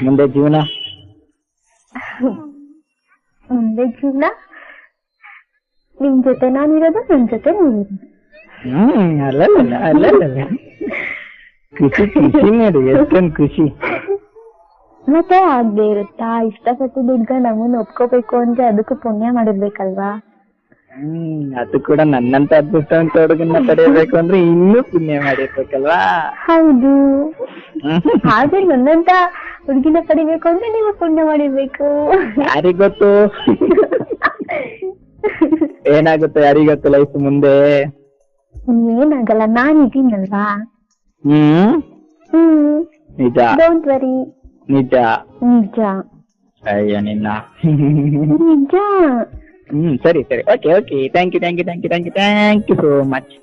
ಮುಂದೆ ಜೀವನ ಮುಂದೆ ಜೀವನ ನಿಮ್ ಜೊತೆ ನಾನಿರೋದು, ನಿಮ್ ಜೊತೆ ನೀವಿರೋದು. ಅಲ್ಲ ಅಲ್ಲ ಖುಷಿ ಖುಷಿ ನೋಡಿ, ಎಷ್ಟೊಂದು ಖುಷಿ. ಮತ್ತೆ ಆಗದೆ ಇರುತ್ತಾ? ಇಷ್ಟಪಟ್ಟು ದುಡ್ಗ ನಮ್ಮನ್ನ ಒಪ್ಕೋಬೇಕು ಅಂದ್ರೆ ಅದಕ್ಕೂ ಪುಣ್ಯ ಮಾಡಿರ್ಬೇಕಲ್ವಾ? ಅದು ಕೂಡ ನನ್ನಂತ ಅದೃಷ್ಟವಂತ ಹುಡುಗನ್ನ ಪಡೆಯಬೇಕು ಅಂದ್ರೆ ಇನ್ನೂ ಪುಣ್ಯ ಮಾಡಿರ್ಬೇಕಲ್ವಾ? ಹೌದು. ಹಾಗೆ ನನ್ನಂತ ಹುಡುಗಿನ ಪಡಿಬೇಕು ಅಂದ್ರೆ ನೀವು ಪುಣ್ಯ ಮಾಡಿರ್ಬೇಕು. ಯಾರಿಗೊತ್ತು ಏನಾಗುತ್ತೆ, ಯಾರಿಗೊತ್ತು ಲೈಫ್ ಮುಂದೆ. ಏನಾಗಲ್ಲ, ನಾನಿದ್ದೀನಲ್ವಾ. ನಿಜ. Don't worry. ನಿಜ ನಿಜ. ಅಯ್ಯ ನಿನ್ನ ನಿಜ. ಸರಿ ಸರಿ, okay okay, thank you thank you thank you thank you thank you so much.